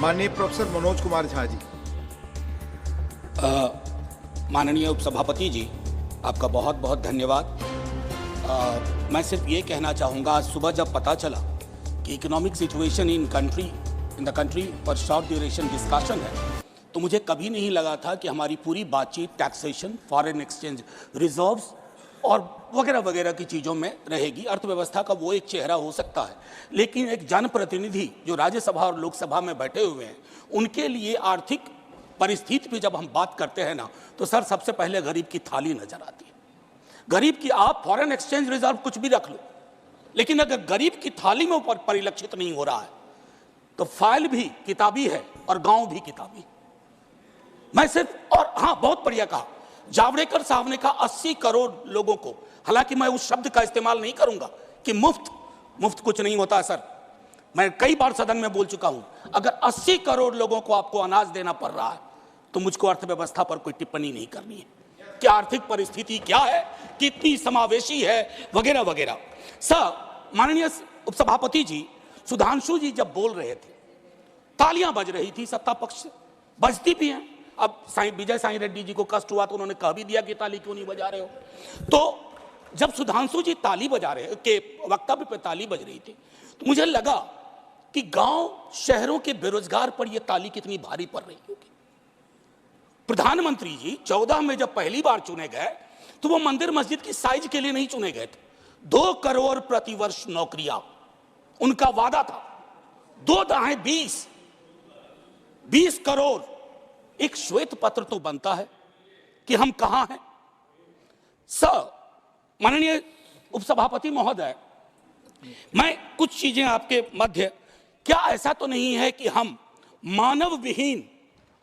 माननीय प्रोफेसर मनोज कुमार झा जी। माननीय उपसभापति जी, आपका बहुत बहुत धन्यवाद। मैं सिर्फ ये कहना चाहूँगा, आज सुबह जब पता चला कि economic situation in the country पर शॉर्ट ड्यूरेशन डिस्कशन है, तो मुझे कभी नहीं लगा था कि हमारी पूरी बातचीत टैक्सेशन, फॉरेन एक्सचेंज रिजर्व्स और वगैरह वगैरह की चीज़ों में रहेगी। अर्थव्यवस्था का वो एक चेहरा हो सकता है, लेकिन एक जनप्रतिनिधि जो राज्यसभा और लोकसभा में बैठे हुए हैं, उनके लिए आर्थिक परिस्थिति पे जब हम बात करते हैं ना, तो सर सबसे पहले गरीब की थाली नजर आती है। गरीब की, आप फॉरेन एक्सचेंज रिजर्व कुछ भी रख लो, लेकिन अगर गरीब की थाली में ऊपर परिलक्षित नहीं हो रहा है तो फाइल भी किताबी है और गांव भी किताबी। मैं सिर्फ, और हाँ, बहुत बढ़िया कहा जावड़ेकर साहब ने कहा 80 करोड़ लोगों को, हालांकि मैं उस शब्द का इस्तेमाल नहीं करूंगा कि मुफ्त कुछ नहीं होता है सर। मैं कई बार सदन में बोल चुका हूं, अगर 80 करोड़ लोगों को आपको अनाज देना पड़ रहा है तो मुझको अर्थव्यवस्था पर कोई टिप्पणी नहीं करनी है कि आर्थिक परिस्थिति क्या है, कितनी समावेशी है, वगैरह वगैरह। सर, माननीय उपसभापति जी, सुधांशु जी जब बोल रहे थे, तालियां बज रही थी सत्ता पक्ष से, बजती भी हैं। अब विजय साई रेड्डी जी को कष्ट हुआ तो उन्होंने कह भी दिया कि ताली क्यों नहीं बजा रहे हो। तो जब सुधांशु जी ताली बजा रहे के वक्तव्य पे ताली बज रही थी, तो मुझे लगा कि गांव शहरों के बेरोजगार पर यह ताली कितनी भारी पड़ रही होगी। प्रधानमंत्री जी 14 में जब पहली बार चुने गए तो वो मंदिर मस्जिद की साइज के लिए नहीं चुने गए थे। 2 करोड़ प्रतिवर्ष नौकरियां उनका वादा था। 2 दाएं 20 करोड़। एक श्वेत पत्र तो बनता है कि हम कहां हैं। सर, माननीय उपसभापति महोदय, मैं कुछ चीजें आपके मध्य, क्या ऐसा तो नहीं है कि हम मानव विहीन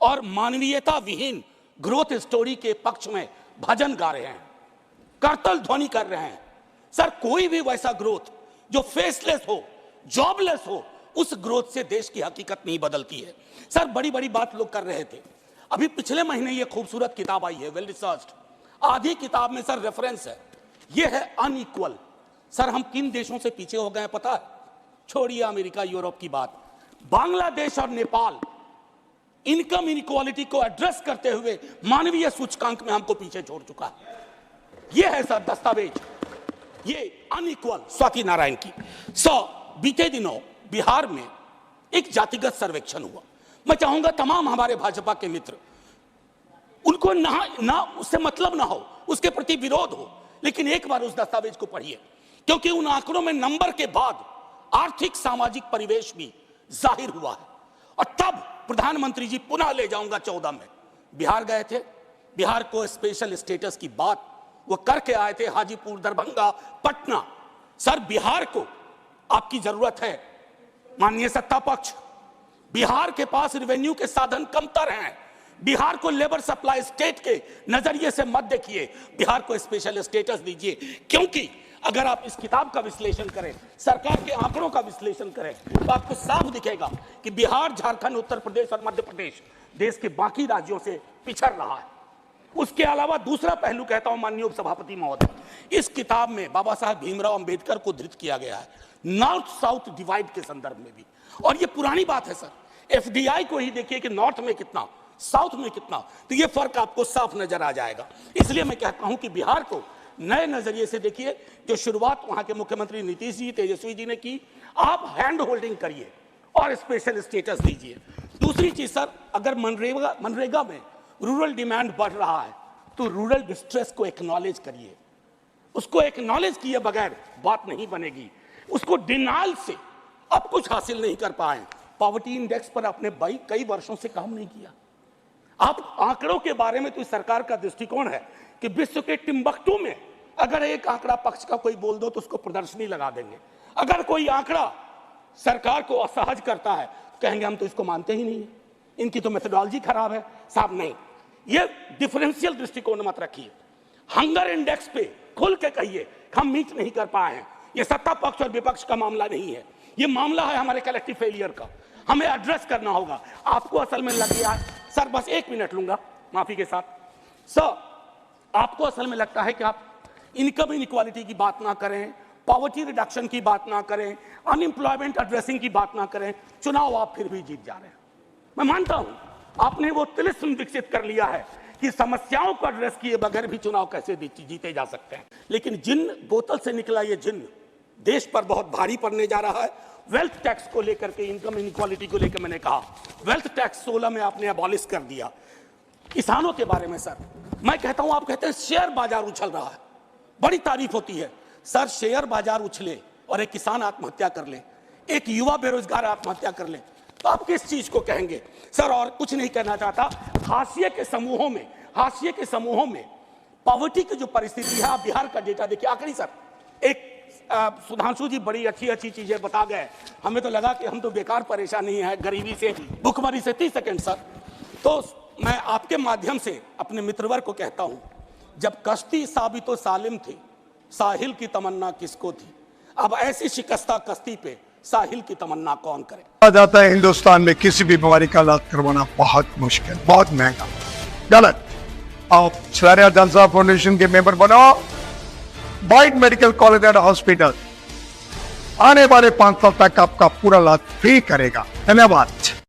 और मानवीयता विहीन ग्रोथ स्टोरी के पक्ष में भजन गा रहे हैं, करतल ध्वनि कर रहे हैं? सर, कोई भी वैसा ग्रोथ जो फेसलेस हो, जॉबलेस हो, उस ग्रोथ से देश की हकीकत नहीं बदलती है। सर, बड़ी बड़ी बात लोग कर रहे थे। अभी पिछले महीने ये खूबसूरत किताब आई है, वेल रिसर्च्ड। आधी किताब में सर रेफरेंस है, ये है अनइक्वल। सर, हम किन देशों से पीछे हो गए हैं पता है? छोड़िए अमेरिका यूरोप की बात, बांग्लादेश और नेपाल इनकम इनइक्वालिटी को एड्रेस करते हुए मानवीय सूचकांक में हमको पीछे छोड़ चुका है। ये है सर दस्तावेज, ये अनइक्वल स्वाति नारायण की। बीते दिनों बिहार में एक जातिगत सर्वेक्षण हुआ। मैं चाहूंगा तमाम हमारे भाजपा के मित्र, उनको ना उससे मतलब ना हो, उसके प्रति विरोध हो, लेकिन एक बार उस दस्तावेज को पढ़िए, क्योंकि उन आंकड़ों में नंबर के बाद आर्थिक सामाजिक परिवेश भी जाहिर हुआ है। और तब प्रधानमंत्री जी, पुनः ले जाऊंगा 14 में बिहार गए थे, बिहार को स्पेशल स्टेटस की बात वो करके आए थे, हाजीपुर, दरभंगा, पटना। सर, बिहार को आपकी जरूरत है माननीय सत्ता पक्ष। बिहार के पास रेवेन्यू के साधन कमतर हैं। बिहार को लेबर सप्लाई स्टेट के नजरिए से मत देखिए, बिहार को स्पेशल स्टेटस दीजिए। क्योंकि अगर आप इस किताब का विश्लेषण करें, सरकार के आंकड़ों का विश्लेषण करें, तो आपको साफ दिखेगा कि बिहार, झारखंड, उत्तर प्रदेश और मध्य प्रदेश देश के बाकी राज्यों से पिछड़ रहा है। उसके अलावा दूसरा पहलू कहता हूं माननीय उपसभापति महोदय, इस किताब में बाबा साहब भीमराव अंबेडकर को धृत किया गया है, नॉर्थ साउथ डिवाइड के संदर्भ में भी। और ये पुरानी बात है सर, एफडीआई को ही देखिए कि नॉर्थ में कितना, साउथ में कितना, तो ये फर्क आपको साफ नजर आ जाएगा। इसलिए मैं कहता हूं कि बिहार को नए नजरिए से देखिए। जो शुरुआत वहां के मुख्यमंत्री नीतीश जी, तेजस्वी जी ने की, आप हैंड होल्डिंग करिए और स्पेशल स्टेटस दीजिए। दूसरी चीज सर, अगर मनरेगा में रूरल डिमांड बढ़ रहा है तो रूरल डिस्ट्रेस को एक्नॉलेज करिए। उसको एक्नॉलेज किए बगैर बात नहीं बनेगी। उसको डिनाइल से अब कुछ हासिल नहीं कर पाए। पॉवर्टी इंडेक्स पर आपने कई वर्षों से काम नहीं किया। आप आंकड़ों के बारे में तो इस सरकार का दृष्टिकोण है कि विश्व के टिम्बकटू में अगर एक आंकड़ा पक्ष का कोई बोल दो तो उसको प्रदर्शनी लगा देंगे। अगर कोई आंकड़ा सरकार को असहज करता है कहेंगे हम तो इसको मानते ही नहीं है, इनकी तो मेथोडोलॉजी खराब है। साहब नहीं, ये डिफरेंशियल दृष्टिकोण मत रखिए। हंगर इंडेक्स पे खुल के कहिए हम मीट नहीं कर पाए हैं। ये सत्ता पक्ष और विपक्ष का मामला नहीं है, ये मामला है हमारे कलेक्टिव फेलियर का। हमें एड्रेस करना होगा। आपको असल में लग गया सर, बस 1 मिनट लूंगा माफी के साथ। सर, आपको असल में लगता है कि आप इनकम इनइक्वालिटी की बात ना करें, पॉवर्टी रिडक्शन की बात ना करें, अनएम्प्लॉयमेंट एड्रेसिंग की बात ना करें, चुनाव आप फिर भी जीत जा रहे हैं। मैं मानता हूं आपने वो तिलिस्म विकसित कर लिया है कि समस्याओं को एड्रेस किए बगैर भी चुनाव कैसे जीते जा सकते हैं, लेकिन जिन बोतल से निकला ये जिन देश पर बहुत भारी पड़ने जा रहा है। वेल्थ टैक्स को लेकर के, इनकम इनक्वालिटी को लेकर मैंने कहा, वेल्थ टैक्स 16 में आपने अबॉलिश कर दिया। किसानों के बारे में सर मैं कहता हूं, आप कहते हैं शेयर बाजार उछल रहा है, बड़ी तारीफ होती है सर। शेयर बाजार उछले और एक किसान आत्महत्या कर ले, एक युवा बेरोजगार आत्महत्या कर ले, तो आप किस चीज को कहेंगे सर? और कुछ नहीं कहना चाहता। हाशिए के समूहों में पॉवर्टी की जो परिस्थिति है, आप बिहार का डेटा देखिए। आखिरी सर, एक सुधांशु जी बड़ी अच्छी चीजें बता गए, हमें तो लगा कि हम तो बेकार परेशानी है गरीबी से, भुखमरी से। 30 सेकंड सर। तो मैं आपके माध्यम से अपने मित्रवर को कहता हूं, जब कश्ती साबितो सालिम थी, साहिल की तमन्ना किसको थी? अब ऐसी शिकस्ता कश्ती पे साहिल की तमन्ना कौन करे? कहा जाता है हिंदुस्तान में किसी भी बीमारी का इलाज करवाना बहुत मुश्किल, बहुत महंगा। गलत। आप सलारिया जलसा फाउंडेशन के मेंबर बनो, बाइट मेडिकल कॉलेज एंड हॉस्पिटल आने वाले 5 साल तक आपका पूरा इलाज फ्री करेगा। धन्यवाद।